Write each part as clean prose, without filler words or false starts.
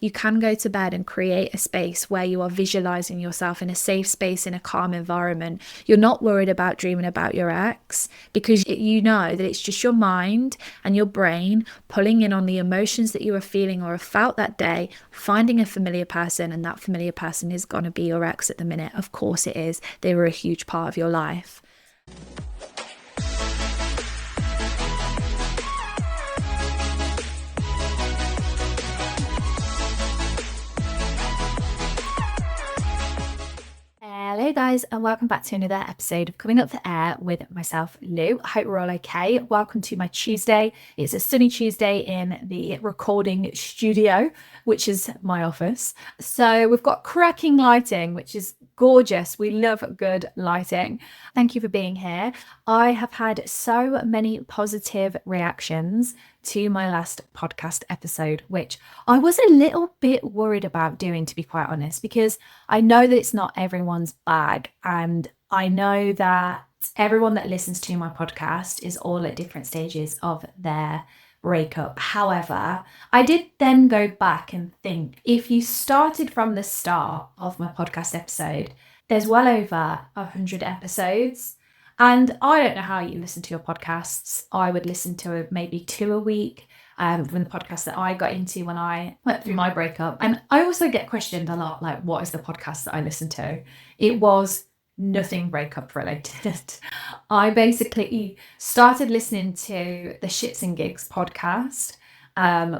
You can go to bed and create a space where you are visualizing yourself in a safe space, in a calm environment. You're not worried about dreaming about your ex because you know that it's just your mind and your brain pulling in on the emotions that you are feeling or have felt that day, finding a familiar person, and that familiar person is going to be your ex at the minute. Of course it is. They were a huge part of your life. Hello guys, and welcome back to another episode of Coming Up for Air with myself, Lou. I hope we're all okay. Welcome to my Tuesday. It's a sunny Tuesday in the recording studio, which is my office. So we've got cracking lighting, which is gorgeous. We love good lighting. Thank you for being here. I have had so many positive reactions to my last podcast episode, which I was a little bit worried about doing, to be quite honest, because I know that it's not everyone's bag. And I know that everyone that listens to my podcast is all at different stages of their breakup. However, I did then go back and think, if you started from the start of my podcast episode, there's well over 100 episodes. And I don't know how you listen to your podcasts. I would listen to maybe 2 a week from the podcast that I got into when I went through my breakup. And I also get questioned a lot, like, what is the podcast that I listen to? It was nothing breakup related. I basically started listening to the Shits and Gigs podcast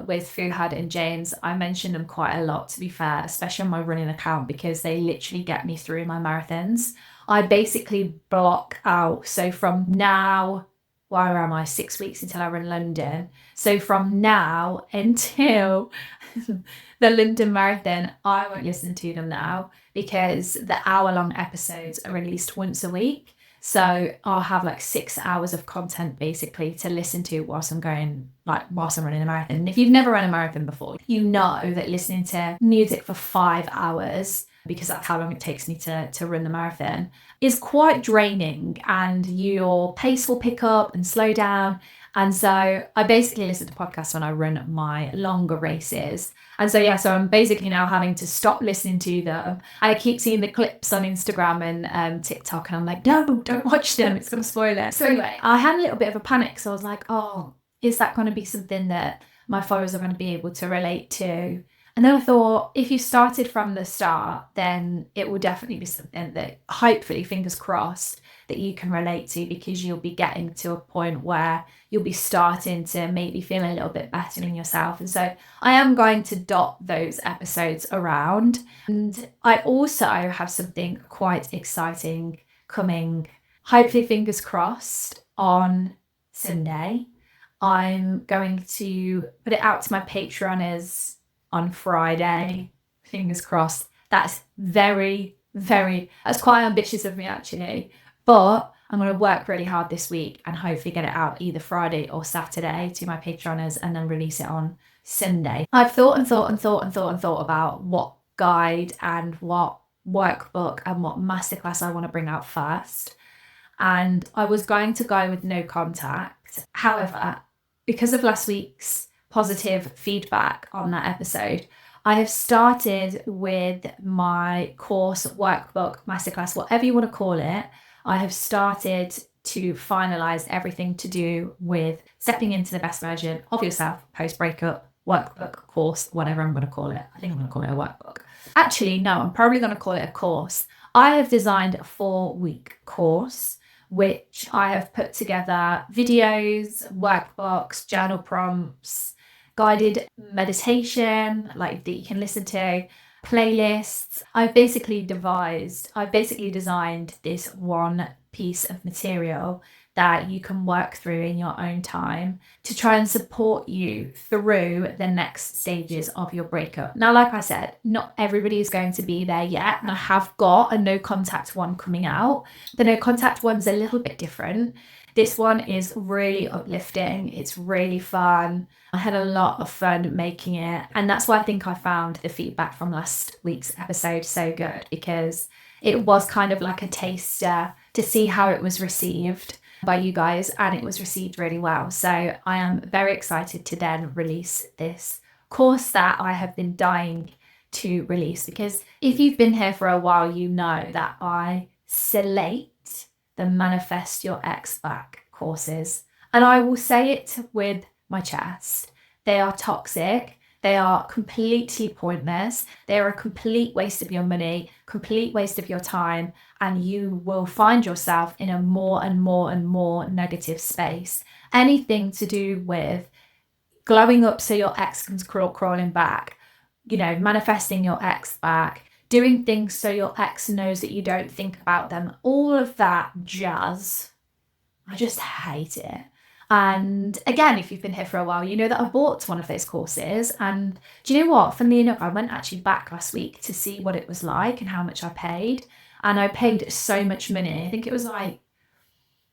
with Fuhad and James. I mentioned them quite a lot, to be fair, especially on my running account, because they literally get me through my marathons. I basically block out. So from now, where am I? 6 weeks until I run London. So from now until the London Marathon, I won't listen to them now because the hour-long episodes are released once a week. So I'll have like 6 hours of content basically to listen to whilst I'm running a marathon. And if you've never run a marathon before, you know that listening to music for 5 hours, because that's how long it takes me to run the marathon, is quite draining, and your pace will pick up and slow down. And so I basically listen to podcasts when I run my longer races. And so, so I'm basically now having to stop listening to them. I keep seeing the clips on Instagram and TikTok, and I'm like, no, don't watch them. It's going to spoil it. So anyway, I had a little bit of a panic. So I was like, oh, is that going to be something that my followers are going to be able to relate to? And then I thought, if you started from the start, then it will definitely be something that, hopefully, fingers crossed, that you can relate to, because you'll be getting to a point where you'll be starting to maybe feel a little bit better in yourself. And so I am going to dot those episodes around. And I also have something quite exciting coming, hopefully, fingers crossed, on Sunday. I'm going to put it out to my Patreoners on Friday, fingers crossed. That's that's quite ambitious of me, actually, but I'm going to work really hard this week and hopefully get it out either Friday or Saturday to my Patreoners and then release it on Sunday. I've thought about what guide and what workbook and what masterclass I want to bring out first, and I was going to go with no contact. However, because of last week's positive feedback on that episode, I have started with my course, workbook, masterclass, whatever you want to call it. I have started to finalize everything to do with stepping into the best version of yourself post-breakup, workbook, course, whatever I'm going to call it. I think I'm going to call it a workbook. Actually, no, I'm probably going to call it a course. I have designed a 4-week course, which I have put together videos, workbooks, journal prompts, guided meditation, like that you can listen to, playlists. I've basically designed this one piece of material that you can work through in your own time to try and support you through the next stages of your breakup. Now, like I said, not everybody is going to be there yet, and I have got a no contact one coming out. The no contact one's a little bit different. This one is really uplifting. It's really fun. I had a lot of fun making it. And that's why I think I found the feedback from last week's episode so good, because it was kind of like a taster to see how it was received by you guys, and it was received really well. So I am very excited to then release this course that I have been dying to release, because if you've been here for a while, you know that I slate the Manifest Your Ex Back courses. And I will say it with my chest. They are toxic. They are completely pointless. They are a complete waste of your money, complete waste of your time, and you will find yourself in a more and more and more negative space. Anything to do with glowing up so your ex comes crawling back, manifesting your ex back, doing things so your ex knows that you don't think about them, all of that jazz. I just hate it. And again, if you've been here for a while, you know that I bought one of those courses. And do you know what? Funnily enough, I went actually back last week to see what it was like and how much I paid. And I paid so much money. I think it was like,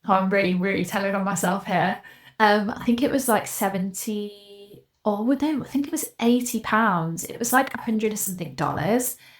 I'm really, really telling on myself here. I think it was like 70, or no, I think it was £80. It was like $100 or something.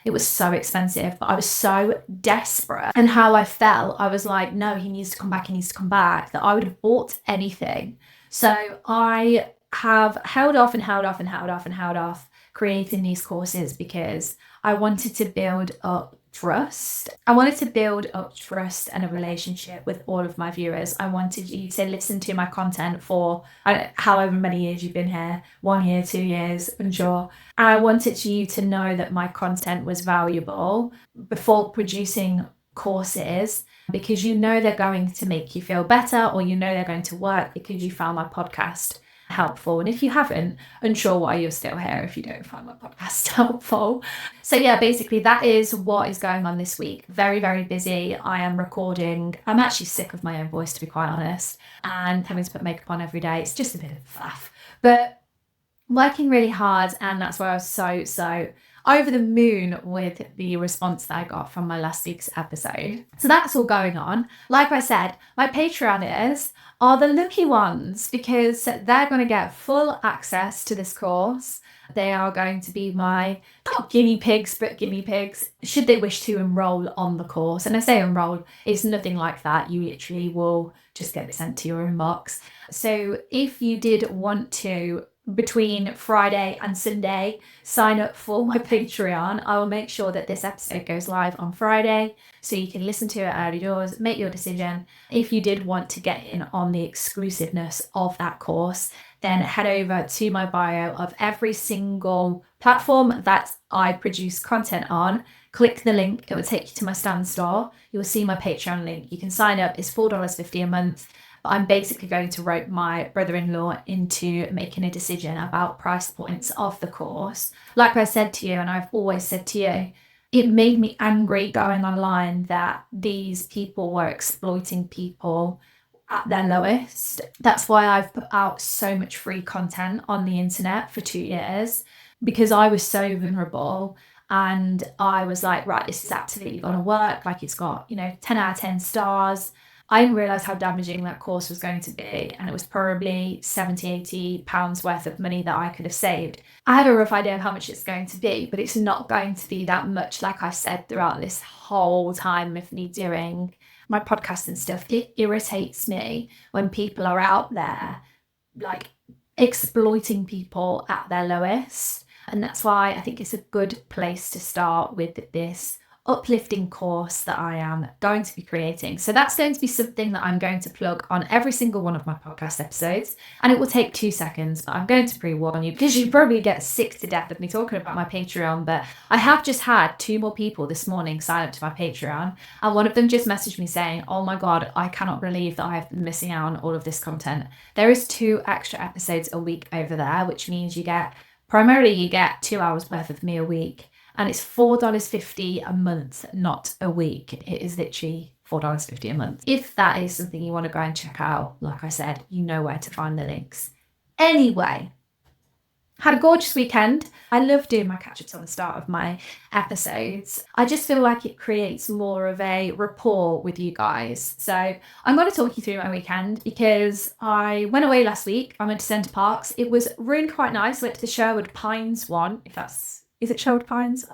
It was so expensive, but I was so desperate. And how I felt, I was like, no, he needs to come back, that I would have bought anything. So I have held off creating these courses because I wanted to build up trust. I wanted to build up trust and a relationship with all of my viewers. I wanted you to listen to my content for however many years you've been here, 1 year, 2 years, I'm sure. I wanted you to know that my content was valuable before producing courses, because they're going to make you feel better, or they're going to work because you found my podcast helpful. And if you haven't, unsure why you're still here if you don't find my podcast helpful. So yeah, basically that is what is going on this week. Very, very busy. I am recording. I'm actually sick of my own voice, to be quite honest, and having to put makeup on every day. It's just a bit of faff, but working really hard. And that's why I was so over the moon with the response that I got from my last week's episode. So that's all going on. Like I said, my Patreoners are the lucky ones, because they're going to get full access to this course. They are going to be my guinea pigs, should they wish to enroll on the course. And I say enroll, it's nothing like that. You literally will just get it sent to your inbox. So if you did want to, between Friday and Sunday, sign up for my Patreon, I will make sure that this episode goes live on Friday, so you can listen to it early doors, make your decision. If you did want to get in on the exclusiveness of that course, then head over to my bio of every single platform that I produce content on. Click the link, it will take you to my Stan store. You'll see my Patreon link. You can sign up, it's $4.50 a month. I'm basically going to rope my brother-in-law into making a decision about price points of the course. Like I said to you, and I've always said to you, it made me angry going online that these people were exploiting people at their lowest. That's why I've put out so much free content on the internet for 2 years, because I was so vulnerable. And I was like, right, this is absolutely going to work. Like, it's got, 10 out of 10 stars. I didn't realise how damaging that course was going to be, and it was probably £70-80 worth of money that I could have saved. I have a rough idea of how much it's going to be, but it's not going to be that much. Like I said throughout this whole time of me doing my podcast and stuff, it irritates me when people are out there like exploiting people at their lowest. And that's why I think it's a good place to start with this uplifting course that I am going to be creating. So that's going to be something that I'm going to plug on every single one of my podcast episodes, and it will take 2 seconds, but I'm going to pre-warn you, because you probably get sick to death of me talking about my Patreon. But I have just had 2 more people this morning sign up to my Patreon, and one of them just messaged me saying, oh my god, I cannot believe that I have been missing out on all of this content. There is 2 extra episodes a week over there, which means you get 2 hours worth of me a week. And it's $4.50 a month, not a week. It is literally $4.50 a month. If that is something you want to go and check out, like I said, you know where to find the links. Anyway, had a gorgeous weekend. I love doing my catch-ups on the start of my episodes. I just feel like it creates more of a rapport with you guys. So I'm going to talk you through my weekend, because I went away last week. I went to Center Parcs. It was really quite nice. I went to the Sherwood Pines one, if that's... Is it Sherwood Pines?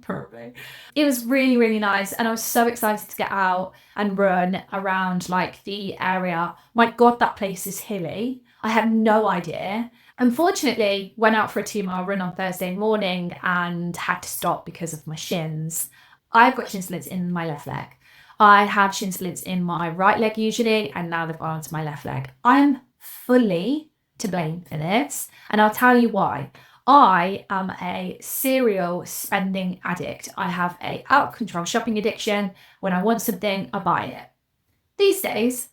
Probably. It was really, really nice. And I was so excited to get out and run around like the area. My God, that place is hilly. I had no idea. Unfortunately, went out for a 2 mile run on Thursday morning and had to stop because of my shins. I've got shin splints in my left leg. I have shin splints in my right leg usually, and now they've gone onto my left leg. I'm fully to blame for this, and I'll tell you why. I am a serial spending addict. I have a out of control shopping addiction. When I want something, I buy it. These days,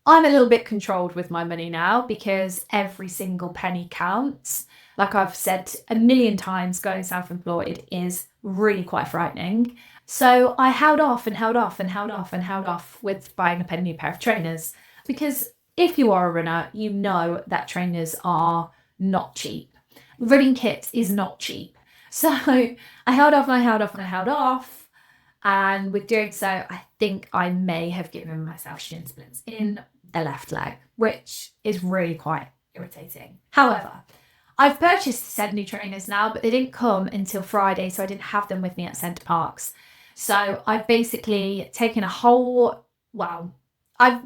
I'm a little bit controlled with my money now because every single penny counts. Like I've said a million times, going self-employed is really quite frightening. So I held off and held off and held off and held off with buying a new pair of trainers, because if you are a runner, you know that trainers are not cheap. Running kits is not cheap. So I held off and I held off and I held off. And with doing so, I think I may have given myself shin splints in the left leg, which is really quite irritating. However, I've purchased said new trainers now, but they didn't come until Friday, so I didn't have them with me at Center Parcs. So I've basically taken I've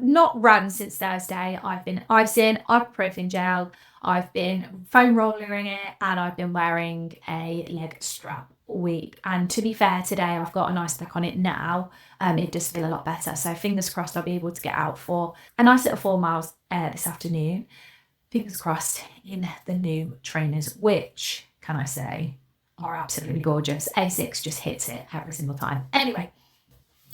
not run since Thursday. I've been icing, ibuprofen gel, I've been foam rolling it, and I've been wearing a leg strap all week. And to be fair, today I've got a nice look on it now. It does feel a lot better. So fingers crossed I'll be able to get out for a nice little 4 miles this afternoon. Fingers crossed in the new trainers, which, can I say, are absolutely gorgeous. Asics just hits it every single time. Anyway,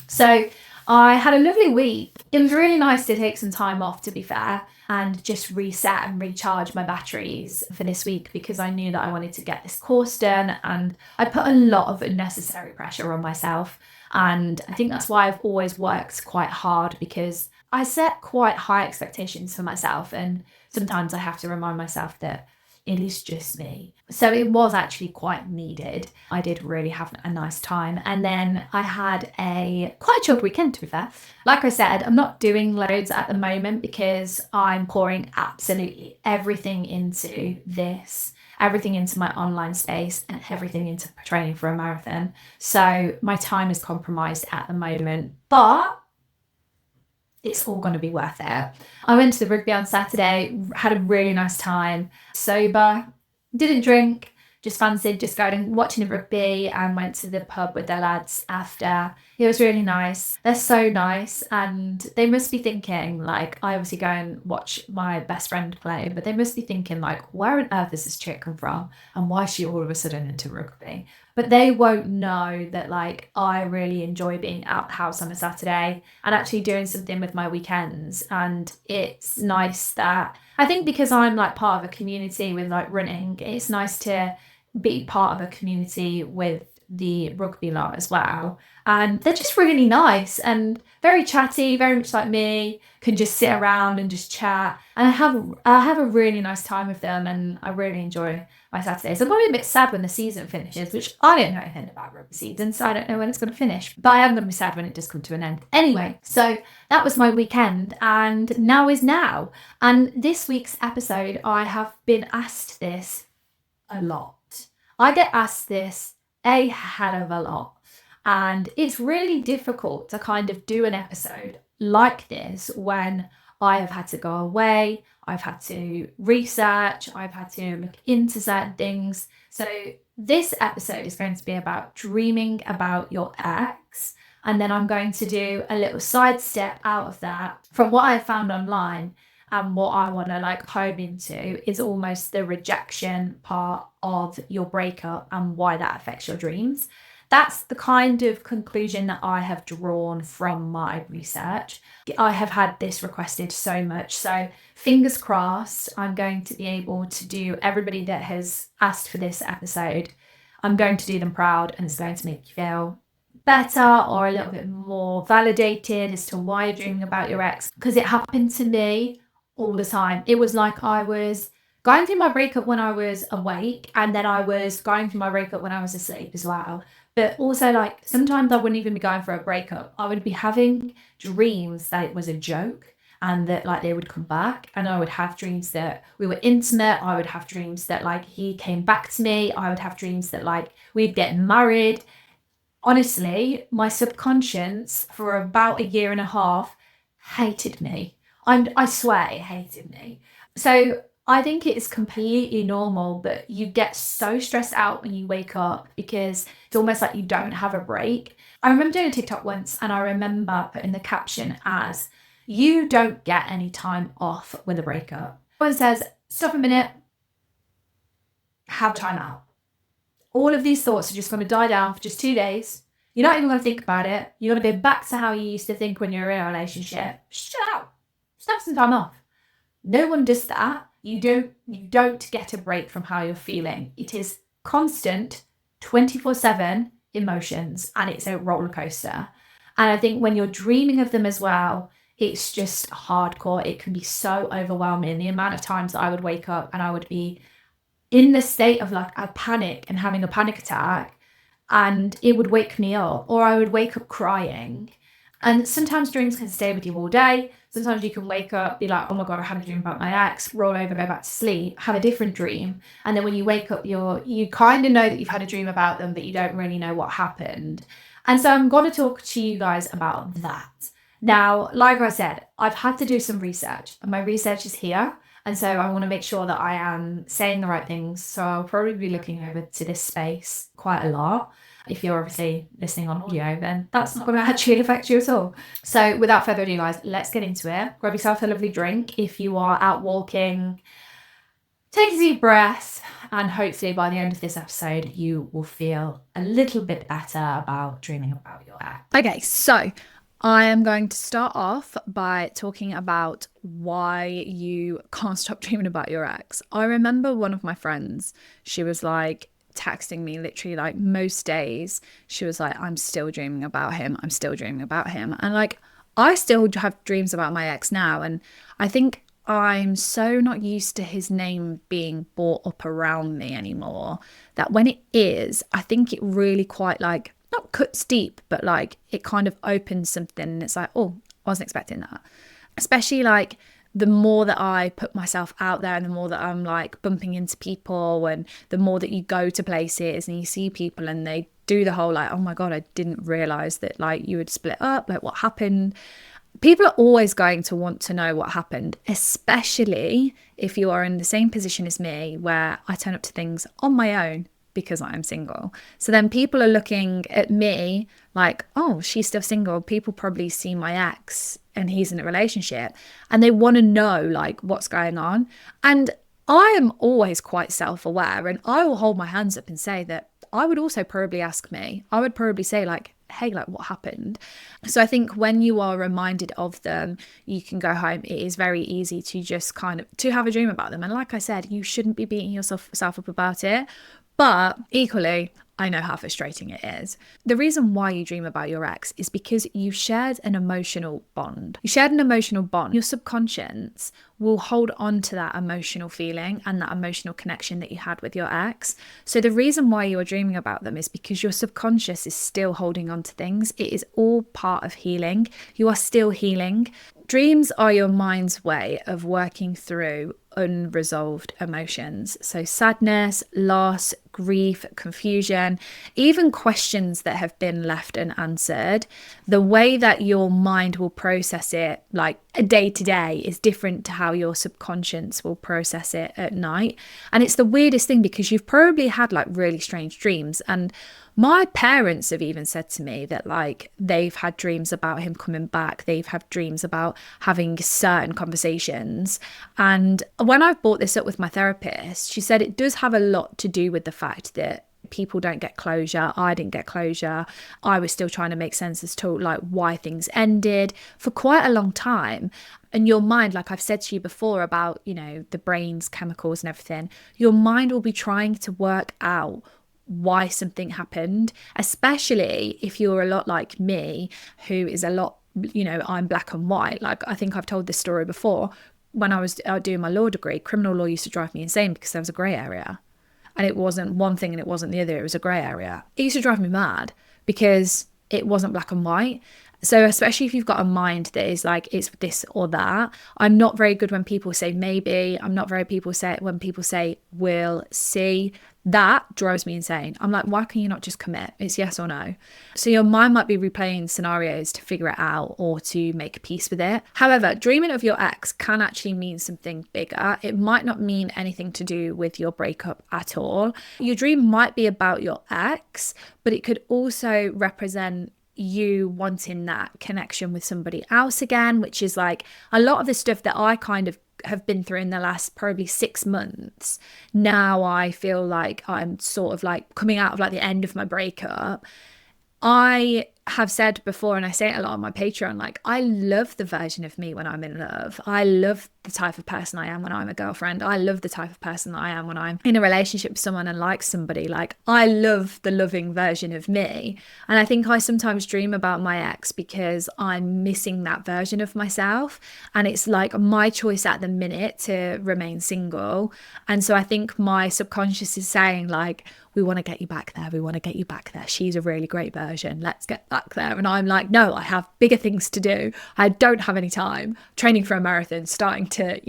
so I had a lovely week. It was really nice to take some time off, to be fair, and just reset and recharge my batteries for this week, because I knew that I wanted to get this course done, and I put a lot of unnecessary pressure on myself. And I think that's why I've always worked quite hard, because I set quite high expectations for myself, and sometimes I have to remind myself that it is just me. So it was actually quite needed. I did really have a nice time. And then I had a quite chilled weekend, to be fair. Like I said, I'm not doing loads at the moment because I'm pouring absolutely everything into this, everything into my online space, and everything into training for a marathon. So my time is compromised at the moment, but it's all going to be worth it. I went to the rugby on Saturday, had a really nice time, sober, didn't drink, just fancied just going and watching the rugby, and went to the pub with the lads after. It was really nice. They're so nice, and they must be thinking, like, I obviously go and watch my best friend play, but they must be thinking, like, where on earth is this chick come from, and why is she all of a sudden into rugby? But they won't know that, like, I really enjoy being out the house on a Saturday and actually doing something with my weekends. And it's nice that, I think, because I'm like part of a community with like running, it's nice to be part of a community with the rugby lot as well. And they're just really nice and very chatty, very much like me, can just sit around and just chat. And I have a really nice time with them, and I really enjoy my Saturdays. I'm probably a bit sad when the season finishes, which I don't know anything about rugby season, so I don't know when it's going to finish. But I am going to be sad when it does come to an end. Anyway, so that was my weekend, and now is now. And this week's episode, I have been asked this a lot. I get asked this a hell of a lot. And it's really difficult to kind of do an episode like this when I have had to go away, I've had to research, I've had to look into certain things. So this episode is going to be about dreaming about your ex. And then I'm going to do a little sidestep out of that from what I found online. And what I want to like home into is almost the rejection part of your breakup and why that affects your dreams. That's the kind of conclusion that I have drawn from my research. I have had this requested so much. So fingers crossed, I'm going to be able to do everybody that has asked for this episode. I'm going to do them proud, and it's going to make you feel better or a little bit more validated as to why you're dreaming about your ex, because it happened to me all the time. It was like I was going through my breakup when I was awake, and then I was going through my breakup when I was asleep as well. But also, like, sometimes I wouldn't even be going for a breakup. I would be having dreams that it was a joke and that, like, they would come back. And I would have dreams that we were intimate. I would have dreams that, like, he came back to me. I would have dreams that, like, we'd get married. Honestly, my subconscious for about a year and a half hated me. I swear it hated me. So I think it is completely normal, but you get so stressed out when you wake up because it's almost like you don't have a break. I remember doing a TikTok once and I remember putting the caption as, "You don't get any time off with a breakup." One says, "Stop a minute, have time out." All of these thoughts are just going to die down for just 2 days. You're not even going to think about it. You're going to go back to how you used to think when you were in a relationship. Shut out. Just have some time off. No one does that. You don't get a break from how you're feeling. It is constant 24/7 emotions, and it's a roller coaster. And I think when you're dreaming of them as well, it's just hardcore. It can be so overwhelming. The amount of times that I would wake up and I would be in the state of like a panic and having a panic attack, and it would wake me up, or I would wake up crying. And sometimes dreams can stay with you all day. Sometimes you can wake up, be like, "Oh my God, I had a dream about my ex," roll over, go back to sleep, have a different dream. And then when you wake up, you kind of know that you've had a dream about them, but you don't really know what happened. And so I'm going to talk to you guys about that. Now, like I said, I've had to do some research, and my research is here. And so I want to make sure that I am saying the right things. So I'll probably be looking over to this space quite a lot. If you're obviously listening on audio, then that's not going to actually affect you at all. So without further ado, guys, let's get into it. Grab yourself a lovely drink. If you are out walking, take a deep breath, and hopefully by the end of this episode, you will feel a little bit better about dreaming about your ex. Okay, so I am going to start off by talking about why you can't stop dreaming about your ex. I remember one of my friends, she was like texting me literally like most days. She was like, "I'm still dreaming about him. I'm still dreaming about him." And like, I still have dreams about my ex now. And I think I'm so not used to his name being brought up around me anymore that when it is, I think it really quite like, not cuts deep, but like it kind of opens something and it's like, oh, I wasn't expecting that. Especially like the more that I put myself out there and the more that I'm like bumping into people and the more that you go to places and you see people and they do the whole like, "Oh my God, I didn't realize that like you would split up, like what happened?" People are always going to want to know what happened, especially if you are in the same position as me where I turn up to things on my own because I'm single. So then people are looking at me like, "Oh, she's still single. People probably see my ex and he's in a relationship and they want to know like what's going on." And I am always quite self-aware and I will hold my hands up and say that I would also probably ask me. I would probably say like, "Hey, like what happened?" So I think when you are reminded of them, you can go home. It is very easy to just kind of to have a dream about them. And like I said, you shouldn't be beating yourself up about it. But equally, I know how frustrating it is. The reason why you dream about your ex is because you shared an emotional bond. You shared an emotional bond. Your subconscious will hold on to that emotional feeling and that emotional connection that you had with your ex. So the reason why you are dreaming about them is because your subconscious is still holding on to things. It is all part of healing. You are still healing. Dreams are your mind's way of working through unresolved emotions. So sadness, loss, grief, confusion, even questions that have been left unanswered. The way that your mind will process it, like day to day, is different to how your subconscious will process it at night. And it's the weirdest thing because you've probably had like really strange dreams. And my parents have even said to me that like they've had dreams about him coming back. They've had dreams about having certain conversations. And when I've brought this up with my therapist, she said it does have a lot to do with the fact that people don't get closure. I didn't get closure. I was still trying to make sense as to like why things ended for quite a long time. And your mind, like I've said to you before about, you know, the brain's chemicals and everything, your mind will be trying to work out why something happened, especially if you're a lot like me, who is a lot, you know, I'm black and white. Like I think I've told this story before. When I was doing my law degree, criminal law used to drive me insane because there was a grey area. And it wasn't one thing and it wasn't the other, it was a grey area. It used to drive me mad because it wasn't black and white. So especially if you've got a mind that is like it's this or that. I'm not very good when people say maybe. I'm not very when people say we'll see. That drives me insane. I'm like, why can you not just commit? It's yes or no. So your mind might be replaying scenarios to figure it out or to make peace with it. However, dreaming of your ex can actually mean something bigger. It might not mean anything to do with your breakup at all. Your dream might be about your ex, but it could also represent you wanting that connection with somebody else again, which is like a lot of the stuff that I kind of have been through in the last probably 6 months. Now I feel like I'm sort of like coming out of like the end of my breakup. I have said before, and I say it a lot on my Patreon, like I love the version of me when I'm in love. I love the type of person I am when I'm a girlfriend. I love the type of person that I am when I'm in a relationship with someone and like somebody. Like I love the loving version of me. And I think I sometimes dream about my ex because I'm missing that version of myself. And it's like my choice at the minute to remain single. And so I think my subconscious is saying like, we want to get you back there. We want to get you back there. She's a really great version. Let's get back there. And I'm like, no, I have bigger things to do. I don't have any time. Training for a marathon, starting to,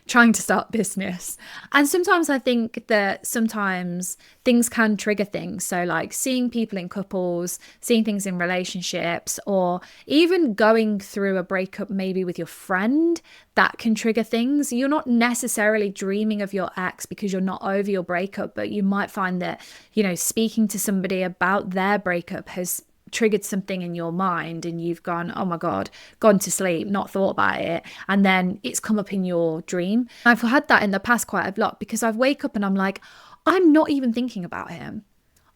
trying to start business. And sometimes I think that sometimes things can trigger things. So like seeing people in couples, seeing things in relationships, or even going through a breakup maybe with your friend, that can trigger things. You're not necessarily dreaming of your ex because you're not over your breakup, but you might find that, speaking to somebody about their breakup has triggered something in your mind and you've gone, oh my God, gone to sleep, not thought about it. And then it's come up in your dream. I've had that in the past quite a lot because I've wake up and I'm like, I'm not even thinking about him.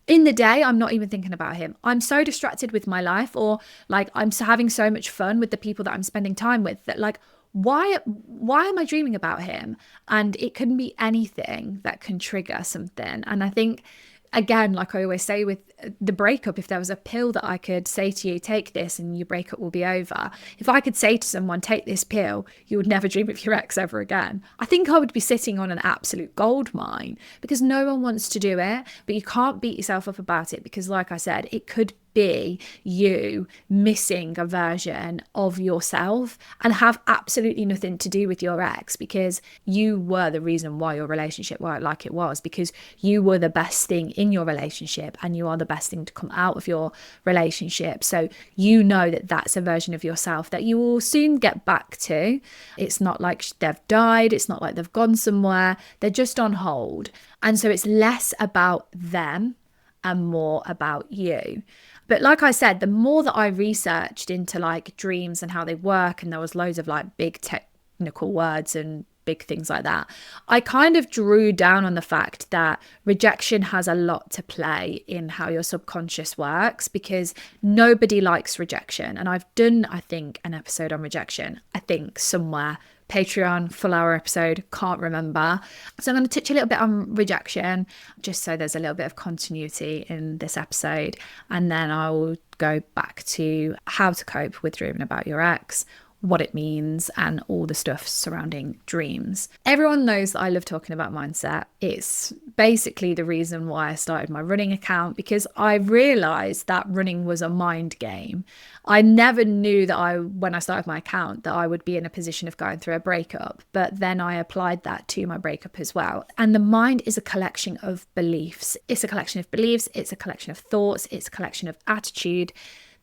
In the day, I'm not even thinking about him. I'm so distracted with my life, or like I'm having so much fun with the people that I'm spending time with that like, why am I dreaming about him? And it can be anything that can trigger something. And I think, again, like I always say with the breakup, if there was a pill that I could say to you, take this and your breakup will be over. If I could say to someone, take this pill, you would never dream of your ex ever again. I think I would be sitting on an absolute gold mine because no one wants to do it, but you can't beat yourself up about it because, like I said, it could be you missing a version of yourself and have absolutely nothing to do with your ex because you were the reason why your relationship was like it was, because you were the best thing in your relationship and you are the best thing to come out of your relationship. So you know that that's a version of yourself that you will soon get back to. It's not like they've died, it's not like they've gone somewhere, they're just on hold. And so it's less about them and more about you. But like I said, the more that I researched into like dreams and how they work, and there was loads of like big technical words and big things like that, I kind of drew down on the fact that rejection has a lot to play in how your subconscious works, because nobody likes rejection. And I've done, I think, an episode on rejection, I think somewhere, Patreon, full hour episode, can't remember. So I'm going to touch a little bit on rejection, just so there's a little bit of continuity in this episode. And then I will go back to how to cope with dreaming about your ex, what it means, and all the stuff surrounding dreams. Everyone knows that I love talking about mindset. It's basically the reason why I started my running account, because I realized that running was a mind game. I never knew that when I started my account, that I would be in a position of going through a breakup, but then I applied that to my breakup as well. And the mind is a collection of beliefs. It's a collection of beliefs, it's a collection of thoughts, it's a collection of attitude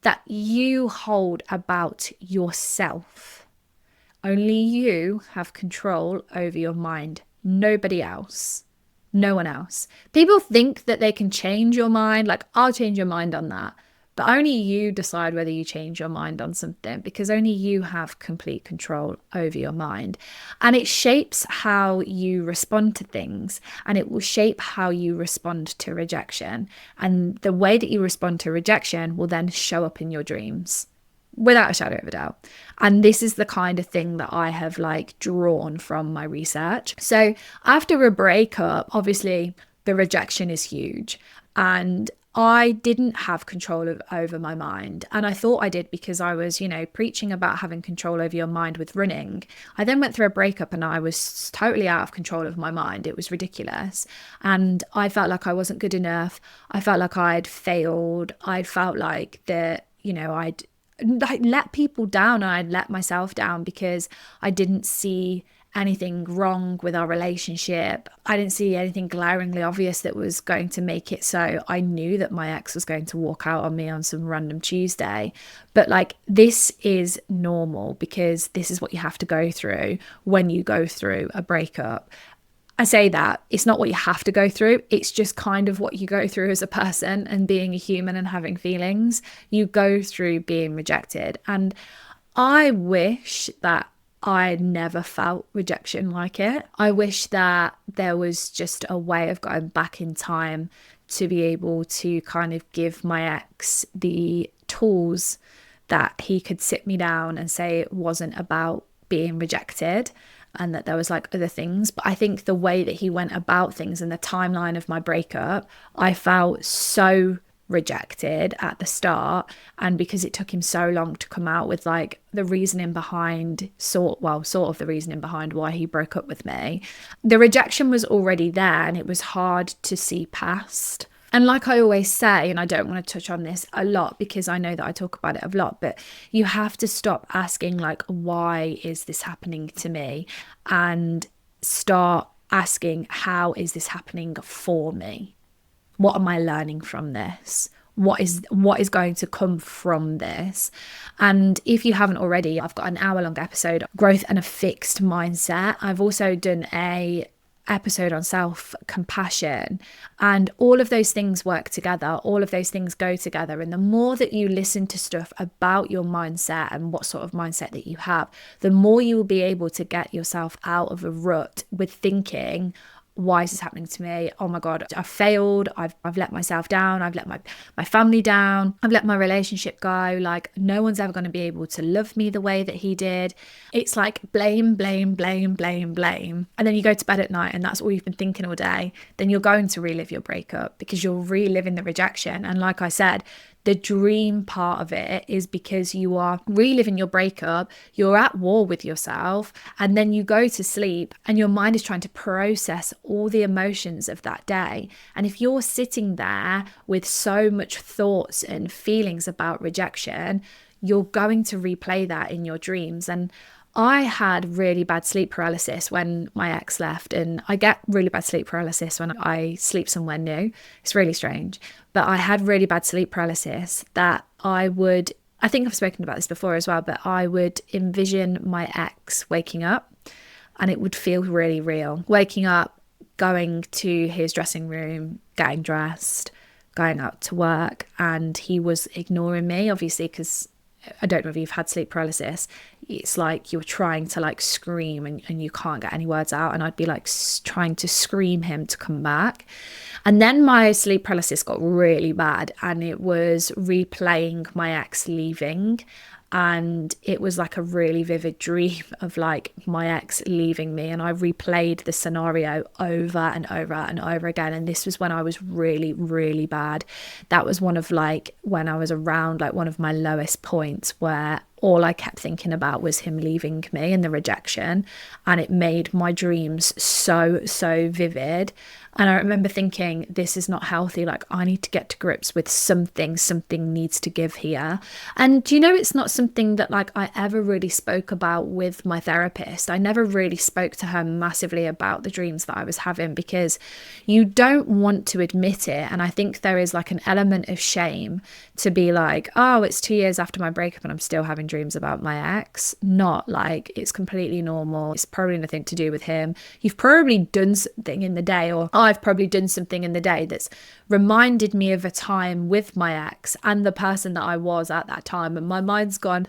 that you hold about yourself. Only you have control over your mind. Nobody else. No one else. People think that they can change your mind, like, I'll change your mind on that. But only you decide whether you change your mind on something, because only you have complete control over your mind. And it shapes how you respond to things, and it will shape how you respond to rejection. And the way that you respond to rejection will then show up in your dreams, without a shadow of a doubt. And this is the kind of thing that I have like drawn from my research. So after a breakup, obviously the rejection is huge. And I didn't have control over my mind. And I thought I did because I was, preaching about having control over your mind with running. I then went through a breakup and I was totally out of control of my mind. It was ridiculous. And I felt like I wasn't good enough. I felt like I'd failed. I felt like that, I'd like let people down, and I'd let myself down because I didn't see anything wrong with our relationship. I didn't see anything glaringly obvious that was going to make it so. I knew that my ex was going to walk out on me on some random Tuesday. But like, this is normal because this is what you have to go through when you go through a breakup. I say that it's not what you have to go through. It's just kind of what you go through as a person and being a human and having feelings. You go through being rejected. And I wish that I never felt rejection like it. I wish that there was just a way of going back in time to be able to kind of give my ex the tools that he could sit me down and say it wasn't about being rejected and that there was like other things. But I think the way that he went about things and the timeline of my breakup, I felt so rejected at the start. And because it took him so long to come out with like the reasoning behind sort of the reasoning behind why he broke up with me, the rejection was already there and it was hard to see past. And like I always say, and I don't want to touch on this a lot because I know that I talk about it a lot, but you have to stop asking like, why is this happening to me? And start asking, how is this happening for me? What am I learning from this? What is going to come from this? And if you haven't already, I've got an hour-long episode, Growth and a Fixed Mindset. I've also done a episode on self-compassion, and all of those things work together. All of those things go together. And the more that you listen to stuff about your mindset and what sort of mindset that you have, the more you will be able to get yourself out of a rut with thinking, why is this happening to me? Oh my God, I've failed. I've let myself down. I've let my family down. I've let my relationship go. Like, no one's ever going to be able to love me the way that he did. It's like blame, blame, blame, blame, blame. And then you go to bed at night and that's all you've been thinking all day. Then you're going to relive your breakup because you're reliving the rejection. And like I said, the dream part of it is because you are reliving your breakup, you're at war with yourself, and then you go to sleep and your mind is trying to process all the emotions of that day. And if you're sitting there with so much thoughts and feelings about rejection, you're going to replay that in your dreams. And I had really bad sleep paralysis when my ex left, and I get really bad sleep paralysis when I sleep somewhere new. It's really strange, but I had really bad sleep paralysis that I think I've spoken about this before as well, but I would envision my ex waking up and it would feel really real. Waking up, going to his dressing room, getting dressed, going out to work, and he was ignoring me, obviously, because I don't know if you've had sleep paralysis. It's like you're trying to like scream and you can't get any words out. And I'd be like trying to scream him to come back. And then my sleep paralysis got really bad and it was replaying my ex leaving. And it was like a really vivid dream of like my ex leaving me. And I replayed the scenario over and over and over again. And this was when I was really, really bad. That was one of like when I was around like one of my lowest points where all I kept thinking about was him leaving me and the rejection. And it made my dreams so, so vivid. And I remember thinking, this is not healthy. Like, I need to get to grips with something needs to give here. And you know, it's not something that like I ever really spoke about with my therapist. I never really spoke to her massively about the dreams that I was having because you don't want to admit it. And I think there is like an element of shame to be like, oh, it's 2 years after my breakup and I'm still having dreams about my ex. Not like, it's completely normal. It's probably nothing to do with him. You've probably done something in the day, or I've probably done something in the day that's reminded me of a time with my ex and the person that I was at that time. And my mind's gone,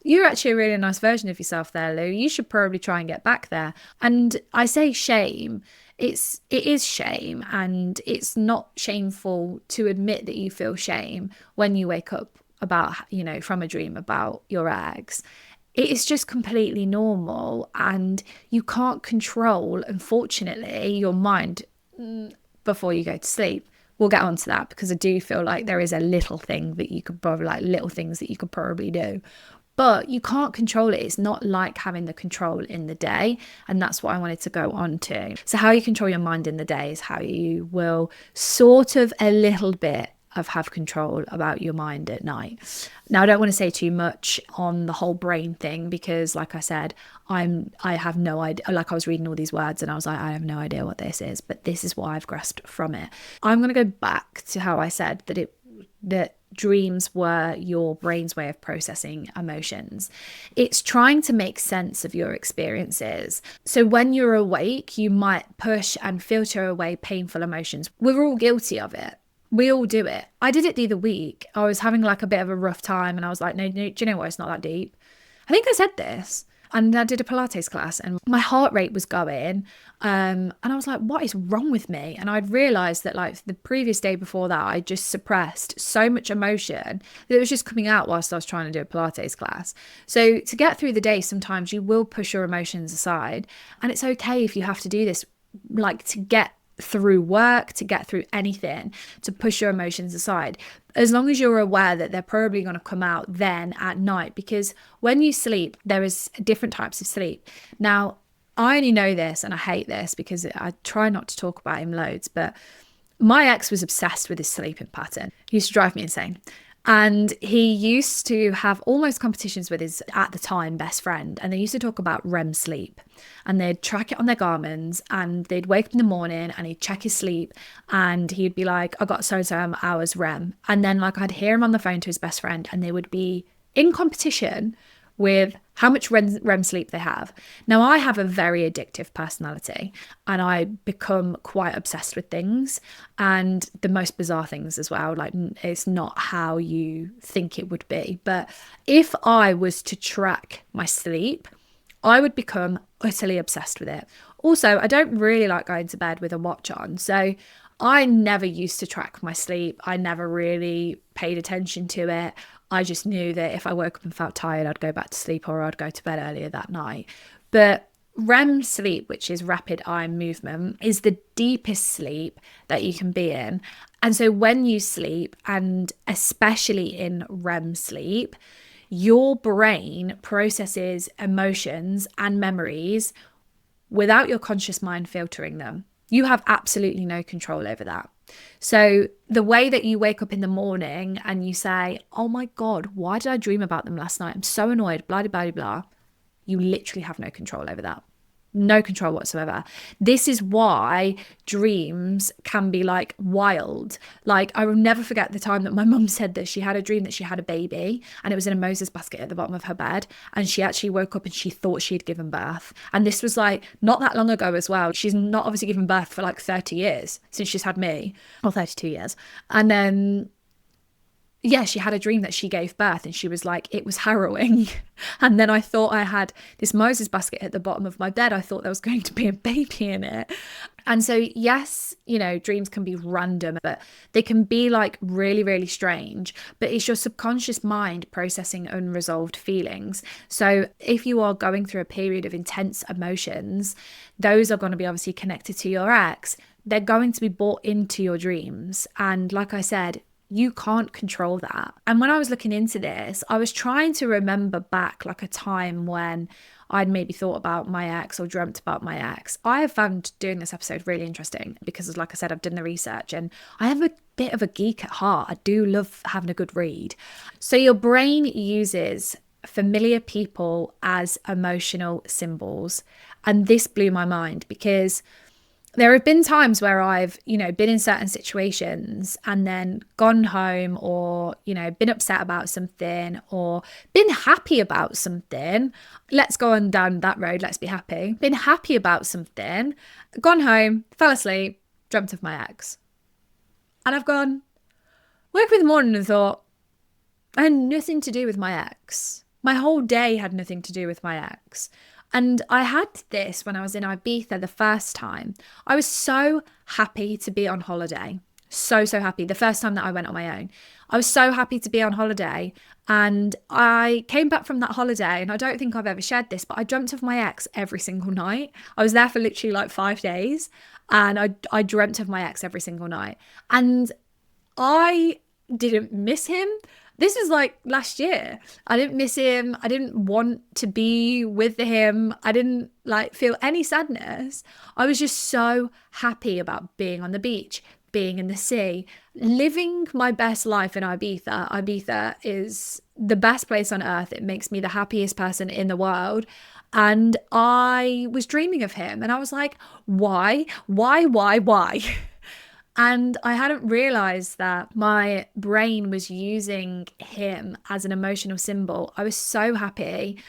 you're actually a really nice version of yourself there, Lou. You should probably try and get back there. And I say shame. It is shame, and it's not shameful to admit that you feel shame when you wake up about, you know, from a dream about your ex. It is just completely normal, and you can't control, unfortunately, your mind before you go to sleep. We'll get onto that because I do feel like there is a little thing that you could probably, like little things that you could probably do. But you can't control it. It's not like having the control in the day. And that's what I wanted to go on to. So how you control your mind in the day is how you will sort of a little bit of have control about your mind at night. Now, I don't want to say too much on the whole brain thing because, like I said, I have no idea. Like, I was reading all these words and I was like, I have no idea what this is, but this is what I've grasped from it. I'm going to go back to how I said that dreams were your brain's way of processing emotions. It's trying to make sense of your experiences. So when you're awake, you might push and filter away painful emotions. We're all guilty of it. We all do it. I did it the other week. I was having like a bit of a rough time and I was like, no, do you know what? It's not that deep. I think I said this. And I did a Pilates class and my heart rate was going. And I was like, what is wrong with me? And I'd realized that like the previous day before that, I just suppressed so much emotion that it was just coming out whilst I was trying to do a Pilates class. So to get through the day, sometimes you will push your emotions aside. And it's okay if you have to do this, like to get through work, to get through anything, to push your emotions aside, as long as you're aware that they're probably going to come out then at night. Because when you sleep, there is different types of sleep. Now, I only know this and I hate this because I try not to talk about him loads, but my ex was obsessed with his sleeping pattern. He used to drive me insane. And he used to have almost competitions with his, at the time, best friend. And they used to talk about REM sleep. And they'd track it on their Garmins. And they'd wake up in the morning and he'd check his sleep. And he'd be like, I got so hours REM. And then like I'd hear him on the phone to his best friend. And they would be in competition with how much REM sleep they have. Now, I have a very addictive personality and I become quite obsessed with things and the most bizarre things as well. Like, it's not how you think it would be. But if I was to track my sleep, I would become utterly obsessed with it. Also, I don't really like going to bed with a watch on. So I never used to track my sleep. I never really paid attention to it. I just knew that if I woke up and felt tired, I'd go back to sleep or I'd go to bed earlier that night. But REM sleep, which is rapid eye movement, is the deepest sleep that you can be in. And so when you sleep, and especially in REM sleep, your brain processes emotions and memories without your conscious mind filtering them. You have absolutely no control over that. So the way that you wake up in the morning and you say, oh my God, why did I dream about them last night? I'm so annoyed, blah, blah, blah, blah. You literally have no control over that. No control whatsoever. This is why dreams can be like wild. Like, I will never forget the time that my mum said that she had a dream that she had a baby and it was in a Moses basket at the bottom of her bed. And she actually woke up and she thought she had given birth. And this was like not that long ago as well. She's not obviously given birth for like 30 years since she's had me, or 32 years. And then yeah, she had a dream that she gave birth and she was like, it was harrowing. And then I thought I had this Moses basket at the bottom of my bed. I thought there was going to be a baby in it. And so, yes, you know, dreams can be random, but they can be like really, really strange. But it's your subconscious mind processing unresolved feelings. So if you are going through a period of intense emotions, those are going to be obviously connected to your ex. They're going to be brought into your dreams. And like I said, you can't control that. And when I was looking into this, I was trying to remember back like a time when I'd maybe thought about my ex or dreamt about my ex. I have found doing this episode really interesting because, like I said, I've done the research and I have a bit of a geek at heart. I do love having a good read. So your brain uses familiar people as emotional symbols. And this blew my mind because there have been times where I've, you know, been in certain situations and then gone home or, you know, been upset about something or been happy about something. Let's go on down that road. Let's be happy. Been happy about something, gone home, fell asleep, dreamt of my ex. And I've gone, woke up in the morning and thought, I had nothing to do with my ex. My whole day had nothing to do with my ex. And I had this when I was in Ibiza the first time. I was so happy to be on holiday. So happy. The first time that I went on my own. I was so happy to be on holiday. And I came back from that holiday, and I don't think I've ever shared this, but I dreamt of my ex every single night. I was there for literally like 5 days. And I dreamt of my ex every single night. And I didn't miss him. This was like last year. I didn't miss him. I didn't want to be with him. I didn't like feel any sadness. I was just so happy about being on the beach, being in the sea, living my best life in Ibiza. Ibiza is the best place on earth. It makes me the happiest person in the world. And I was dreaming of him, and I was like, why? Why? And I hadn't realized that my brain was using him as an emotional symbol. I was so happy.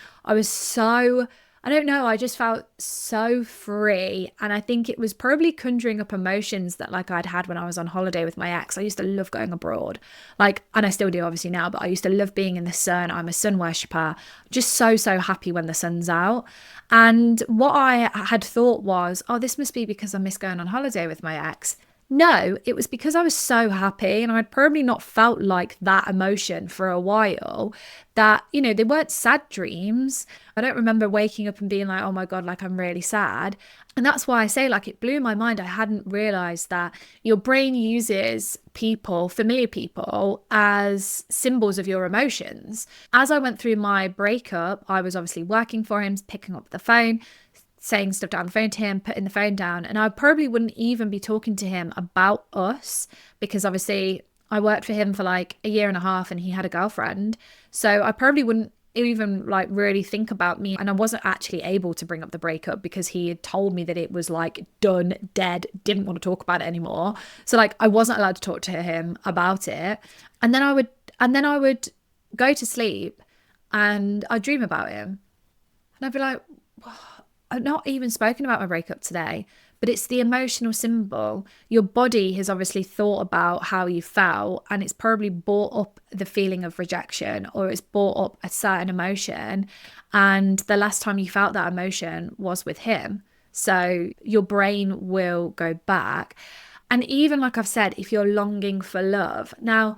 I don't know, I just felt so free. And I think it was probably conjuring up emotions that like I'd had when I was on holiday with my ex. I used to love going abroad. Like, and I still do obviously now, but I used to love being in the sun. I'm a sun worshipper. Just so happy when the sun's out. And what I had thought was, oh, this must be because I miss going on holiday with my ex. No, it was because I was so happy, and I'd probably not felt like that emotion for a while, that, you know, they weren't sad dreams. I don't remember waking up and being like, oh my God, like I'm really sad. And that's why I say, like, it blew my mind. I hadn't realized that your brain uses people, familiar people, as symbols of your emotions. As I went through my breakup, I was obviously working for him, picking up the phone, saying stuff down the phone to him, putting the phone down, and I probably wouldn't even be talking to him about us, because obviously I worked for him for like a year and a half and he had a girlfriend, so I probably wouldn't even like really think about me. And I wasn't actually able to bring up the breakup because he had told me that it was like done, dead, didn't want to talk about it anymore. So like I wasn't allowed to talk to him about it. And then I would go to sleep and I'd dream about him, and I'd be like, I've not even spoken about my breakup today, but it's the emotional symbol. Your body has obviously thought about how you felt, and it's probably brought up the feeling of rejection, or it's brought up a certain emotion. And the last time you felt that emotion was with him. So your brain will go back. And even like I've said, if you're longing for love. Now,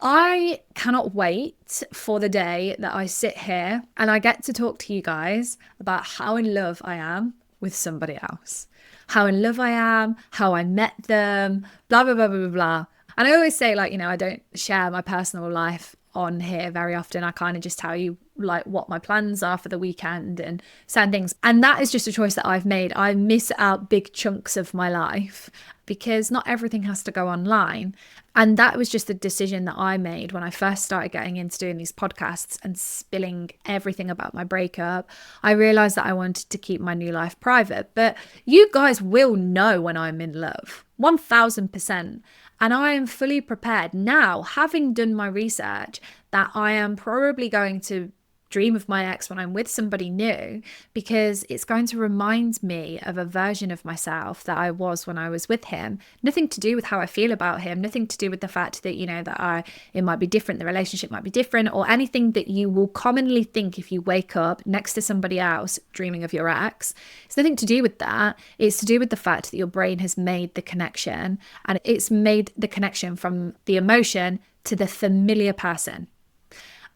I cannot wait for the day that I sit here and I get to talk to you guys about how in love I am with somebody else, how in love I am, how I met them, blah, blah, blah, blah, blah. And I always say, like, you know, I don't share my personal life on here very often. I kind of just tell you like what my plans are for the weekend and certain things. And that is just a choice that I've made. I miss out big chunks of my life because not everything has to go online. And that was just a decision that I made when I first started getting into doing these podcasts and spilling everything about my breakup. I realized that I wanted to keep my new life private, but you guys will know when I'm in love, 1000%. And I am fully prepared now, having done my research, that I am probably going to dream of my ex when I'm with somebody new, because it's going to remind me of a version of myself that I was when I was with him. Nothing to do with how I feel about him, nothing to do with the fact that, you know, that it might be different, the relationship might be different, or anything that you will commonly think if you wake up next to somebody else dreaming of your ex. It's nothing to do with that. It's to do with the fact that your brain has made the connection, and it's made the connection from the emotion to the familiar person.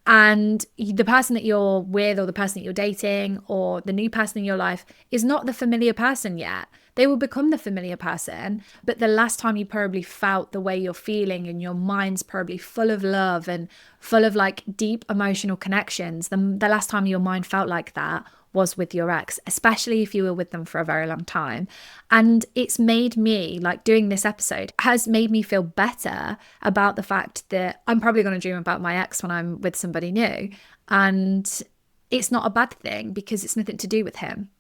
And the person that you're with, or the person that you're dating, or the new person in your life is not the familiar person yet. They will become the familiar person. But the last time you probably felt the way you're feeling, and your mind's probably full of love and full of like deep emotional connections, the last time your mind felt like that was with your ex, especially if you were with them for a very long time. And it's made me, like, doing this episode has made me feel better about the fact that I'm probably going to dream about my ex when I'm with somebody new. And it's not a bad thing, because it's nothing to do with him.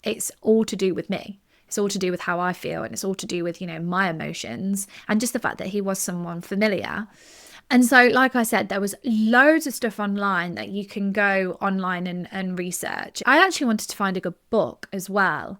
It's all to do with me. It's all to do with how I feel, and it's all to do with, you know, my emotions, and just the fact that he was someone familiar. And so, like I said, there was loads of stuff online that you can go online and research. I actually wanted to find a good book as well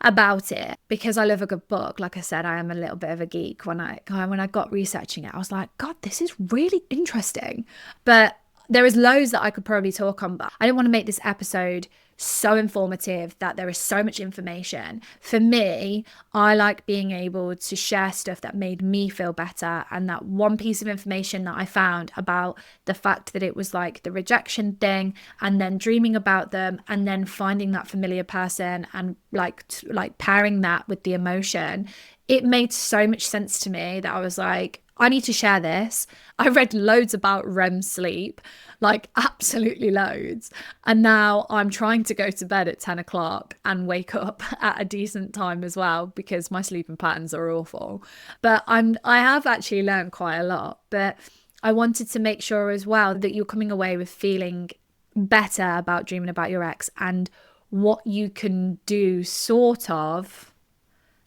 about it, because I love a good book. Like I said, I am a little bit of a geek. When I got researching it, I was like, God, this is really interesting. But there is loads that I could probably talk on, but I didn't want to make this episode so informative that there is so much information. For me, I like being able to share stuff that made me feel better. And that one piece of information that I found about the fact that it was like the rejection thing, and then dreaming about them, and then finding that familiar person, and like pairing that with the emotion, it made so much sense to me that I was like, I need to share this. I read loads about REM sleep, like absolutely loads. And now I'm trying to go to bed at 10 o'clock and wake up at a decent time as well, because my sleeping patterns are awful. But I have actually learned quite a lot. But I wanted to make sure as well that you're coming away with feeling better about dreaming about your ex, and what you can do sort of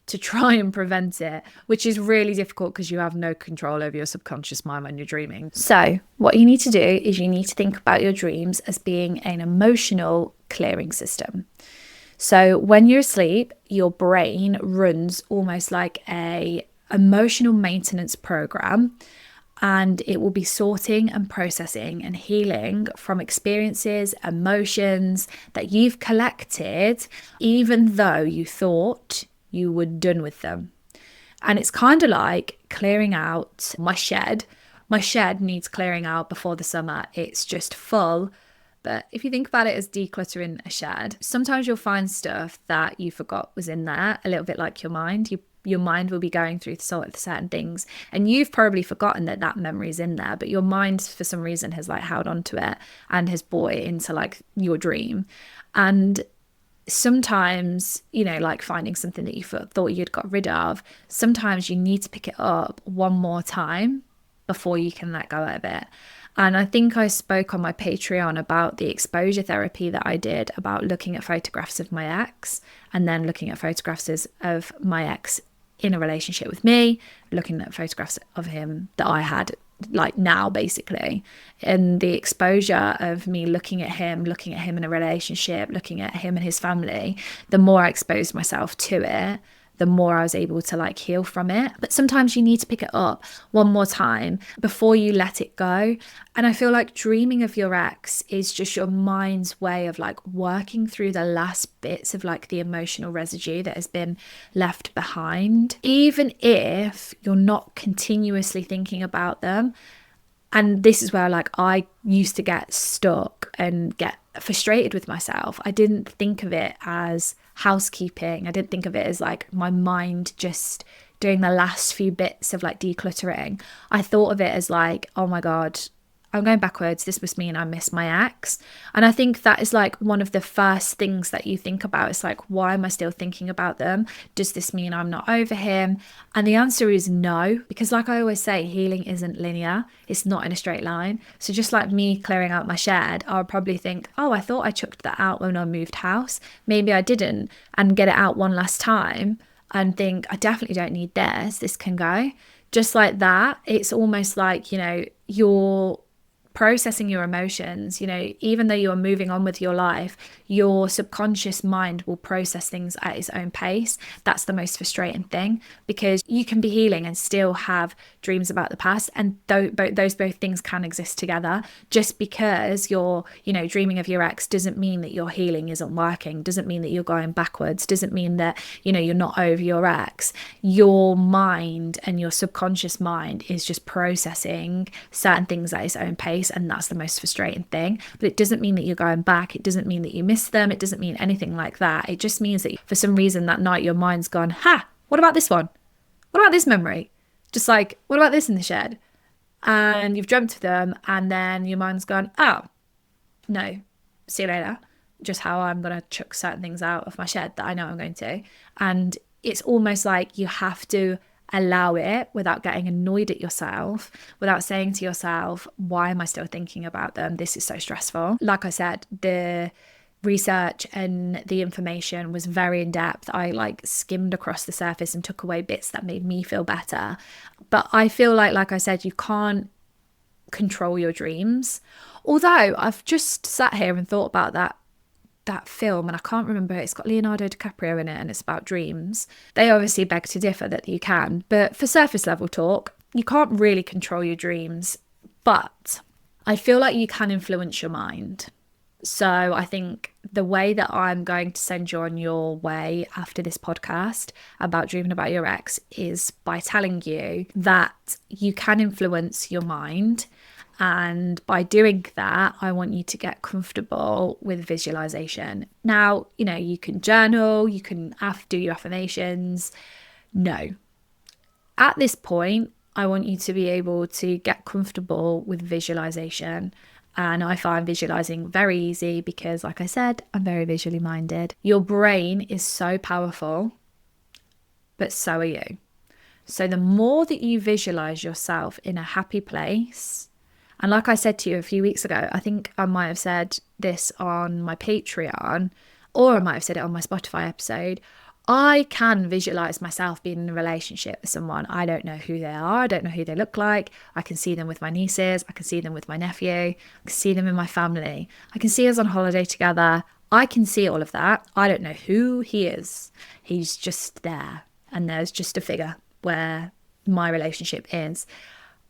to try and prevent it, which is really difficult because you have no control over your subconscious mind when you're dreaming. So what you need to do is you need to think about your dreams as being an emotional clearing system. So when you're asleep, your brain runs almost like a emotional maintenance program, and it will be sorting and processing and healing from experiences, emotions that you've collected, even though you thought you were done with them. And it's kind of like clearing out my shed. My shed needs clearing out before the summer. It's just full. But if you think about it as decluttering a shed, sometimes you'll find stuff that you forgot was in there, a little bit like your mind. Your mind will be going through certain things, and you've probably forgotten that memory is in there, but your mind for some reason has like held on to it and has brought it into like your dream. And sometimes, you know, like finding something that you thought you'd got rid of, sometimes you need to pick it up one more time before you can let go of it. And I think I spoke on my Patreon about the exposure therapy that I did, about looking at photographs of my ex and then looking at photographs of my ex in a relationship with me, looking at photographs of him that I had like now basically, and the exposure of me looking at him in a relationship, looking at him and his family, the more I exposed myself to it, the more I was able to like heal from it. But sometimes you need to pick it up one more time before you let it go. And I feel like dreaming of your ex is just your mind's way of like working through the last bits of like the emotional residue that has been left behind, even if you're not continuously thinking about them. And this is where like I used to get stuck and get frustrated with myself. I didn't think of it as housekeeping. I didn't think of it as like my mind just doing the last few bits of like decluttering. I thought of it as like, oh my God, I'm going backwards. This must mean I miss my ex. And I think that is like one of the first things that you think about. It's like, why am I still thinking about them? Does this mean I'm not over him? And the answer is no, because like I always say, healing isn't linear. It's not in a straight line. So just like me clearing out my shed, I'll probably think, oh, I thought I chucked that out when I moved house. Maybe I didn't, and get it out one last time and think, I definitely don't need this. This can go. Just like that. It's almost like, you know, you're processing your emotions. You know, even though you're moving on with your life, your subconscious mind will process things at its own pace. That's the most frustrating thing, because you can be healing and still have dreams about the past, and those both things can exist together. Just because you're, you know, dreaming of your ex doesn't mean that your healing isn't working, doesn't mean that you're going backwards, doesn't mean that, you know, you're not over your ex. Your mind and your subconscious mind is just processing certain things at its own pace, and that's the most frustrating thing. But it doesn't mean that you're going back. It doesn't mean that you miss them. It doesn't mean anything like that. It just means that for some reason that night your mind's gone, what about this one? What about this memory? Just like, what about this in the shed? And you've dreamt of them, and then your mind's gone, oh no, see you later. Just how I'm going to chuck certain things out of my shed that I know I'm going to. And it's almost like you have to allow it without getting annoyed at yourself, without saying to yourself, why am I still thinking about them? This is so stressful. Like I said, the research and the information was very in depth. I like skimmed across the surface and took away bits that made me feel better. But I feel like I said, you can't control your dreams. Although I've just sat here and thought about that film, and I can't remember, it's got Leonardo DiCaprio in it, and it's about dreams. They obviously beg to differ that you can, but for surface level talk, you can't really control your dreams, but I feel like you can influence your mind. So I think the way that I'm going to send you on your way after this podcast about dreaming about your ex is by telling you that you can influence your mind. And by doing that, I want you to get comfortable with visualization. Now, you know, you can journal, you can do your affirmations. No. At this point, I want you to be able to get comfortable with visualization. And I find visualizing very easy because, like I said, I'm very visually minded. Your brain is so powerful, but so are you. So the more that you visualize yourself in a happy place, and like I said to you a few weeks ago, I think I might have said this on my Patreon, or I might have said it on my Spotify episode. I can visualize myself being in a relationship with someone. I don't know who they are. I don't know who they look like. I can see them with my nieces. I can see them with my nephew. I can see them in my family. I can see us on holiday together. I can see all of that. I don't know who he is. He's just there. And there's just a figure where my relationship is.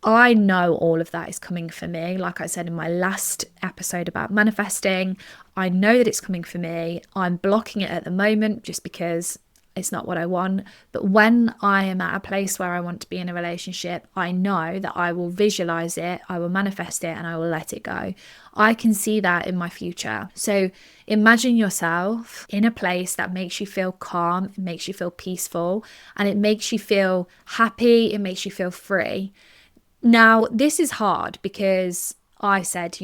I know all of that is coming for me. Like I said in my last episode about manifesting, I know that it's coming for me. I'm blocking it at the moment just because it's not what I want. But when I am at a place where I want to be in a relationship, I know that I will visualize it, I will manifest it, and I will let it go. I can see that in my future. So imagine yourself in a place that makes you feel calm, it makes you feel peaceful, and it makes you feel happy, it makes you feel free. Now, this is hard because I said,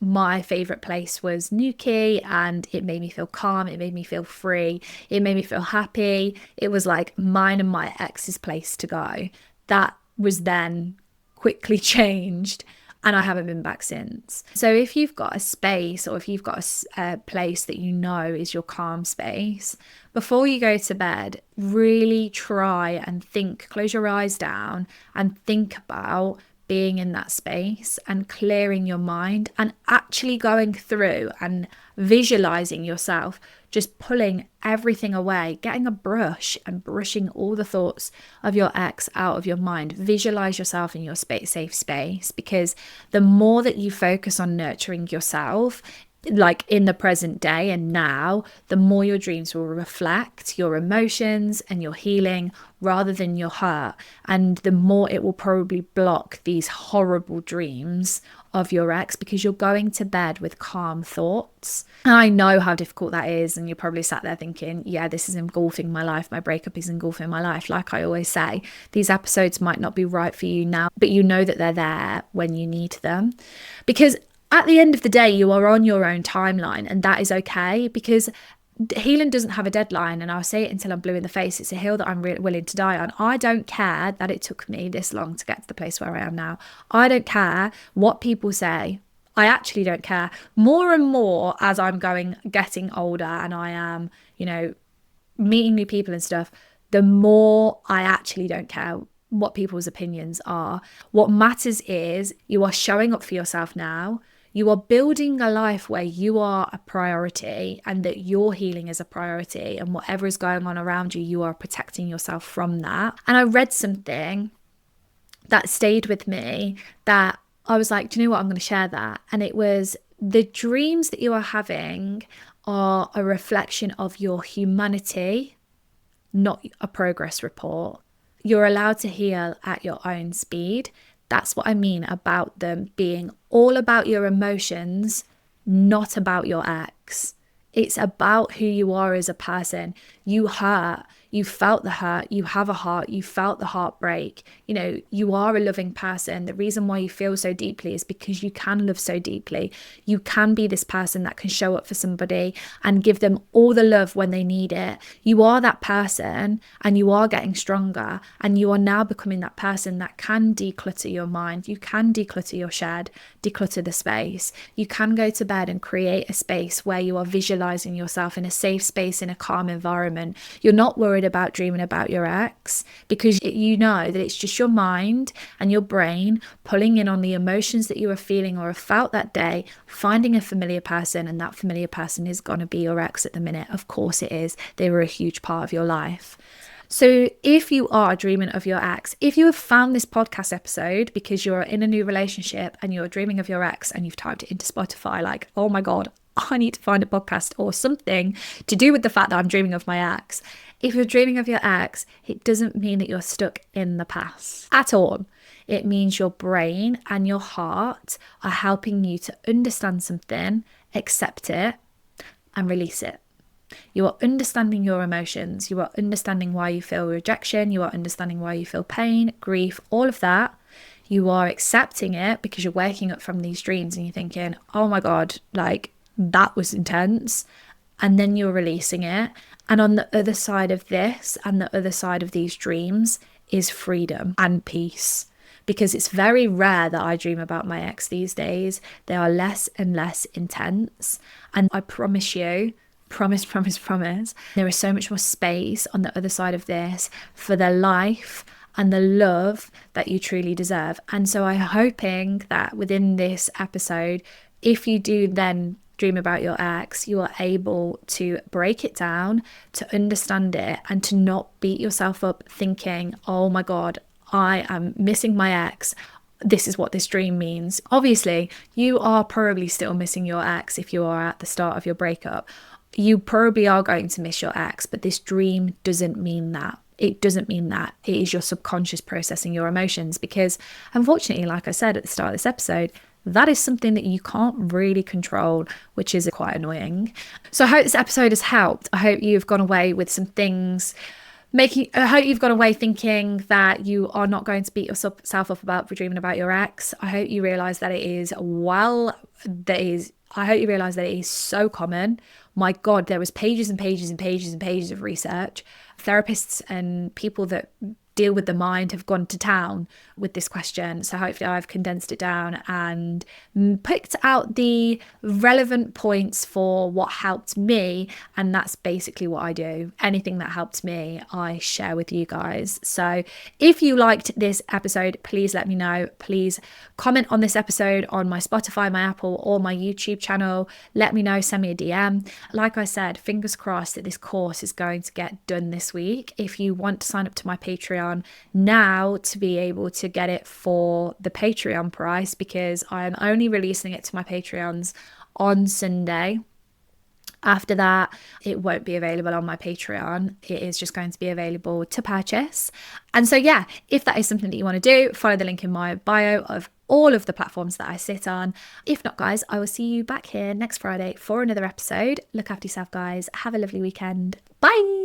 my favorite place was Newquay and it made me feel calm. It made me feel free. It made me feel happy. It was like mine and my ex's place to go. That was then quickly changed and I haven't been back since. So if you've got a space or if you've got a place that is your calm space, before you go to bed, really try and think, close your eyes down and think about being in that space and clearing your mind and actually going through and visualizing yourself, just pulling everything away, getting a brush and brushing all the thoughts of your ex out of your mind. Visualize yourself in your safe space, because the more that you focus on nurturing yourself, like in the present day and now, the more your dreams will reflect your emotions and your healing rather than your hurt. And the more it will probably block these horrible dreams of your ex, because you're going to bed with calm thoughts. And I know how difficult that is. And you're probably sat there thinking, yeah, this is engulfing my life. My breakup is engulfing my life. Like I always say, these episodes might not be right for you now, but you know that they're there when you need them. Because at the end of the day, you are on your own timeline, and that is okay, because healing doesn't have a deadline. And I'll say it until I'm blue in the face. It's a hill that I'm willing to die on. I don't care that it took me this long to get to the place where I am now. I don't care what people say. I actually don't care. More and more as I'm getting older and I am, meeting new people and stuff, the more I actually don't care what people's opinions are. What matters is you are showing up for yourself now. You are building a life where you are a priority and that your healing is a priority, and whatever is going on around you, you are protecting yourself from that. And I read something that stayed with me that I was like, do you know what? I'm going to share that. And it was, the dreams that you are having are a reflection of your humanity, not a progress report. You're allowed to heal at your own speed. That's what I mean about them being all about your emotions, not about your ex. It's about who you are as a person. You hurt. You felt the hurt. You have a heart. You felt the heartbreak. You are a loving person. The reason why you feel so deeply is because you can love so deeply. You can be this person that can show up for somebody and give them all the love when they need it. You are that person, and you are getting stronger, and you are now becoming that person that can declutter your mind. You can declutter your shed, declutter the space. You can go to bed and create a space where you are visualizing yourself in a safe space, in a calm environment. You're not worried about dreaming about your ex, because you know that it's just your mind and your brain pulling in on the emotions that you are feeling or have felt that day, finding a familiar person, and that familiar person is going to be your ex at the minute. Of course it is. They were a huge part of your life. So if you are dreaming of your ex, if you have found this podcast episode because you're in a new relationship and you're dreaming of your ex and you've typed it into Spotify like, oh my God, I need to find a podcast or something to do with the fact that I'm dreaming of my ex. If you're dreaming of your ex, it doesn't mean that you're stuck in the past at all. It means your brain and your heart are helping you to understand something, accept it, and release it. You are understanding your emotions. You are understanding why you feel rejection. You are understanding why you feel pain, grief, all of that. You are accepting it because you're waking up from these dreams and you're thinking, oh my God, like that was intense. And then you're releasing it. And on the other side of this and the other side of these dreams is freedom and peace. Because it's very rare that I dream about my ex these days. They are less and less intense. And I promise you, promise, there is so much more space on the other side of this for the life and the love that you truly deserve. And so I'm hoping that within this episode, if you do then dream about your ex, you are able to break it down, to understand it, and to not beat yourself up thinking, oh my God, I am missing my ex. This is what this dream means. Obviously, you are probably still missing your ex if you are at the start of your breakup. You probably are going to miss your ex, but this dream doesn't mean that. It doesn't mean that. It is your subconscious processing your emotions because, unfortunately, like I said at the start of this episode, that is something that you can't really control, which is quite annoying. So I hope this episode has helped. I hope you've gone away with some things I hope you've gone away thinking that you are not going to beat yourself up about dreaming about your ex. I hope you realise that I hope you realise that it is so common. My God, there was pages and pages and pages and pages of research. Therapists and people that deal with the mind have gone to town with this question. So hopefully I've condensed it down and picked out the relevant points for what helped me. And that's basically what I do. Anything that helped me, I share with you guys. So if you liked this episode, please let me know. Please comment on this episode on my Spotify, my Apple, or my YouTube channel. Let me know, send me a DM. Like I said, fingers crossed that this course is going to get done this week. If you want to sign up to my Patreon now to be able to get it for the Patreon price, because I'm only releasing it to my Patreons on Sunday. After that, it won't be available on my Patreon. It is just going to be available to purchase. And so, yeah, if that is something that you want to do, follow the link in my bio of all of the platforms that I sit on. If not, guys, I will see you back here next Friday for another episode. Look after yourself, guys. Have a lovely weekend. Bye.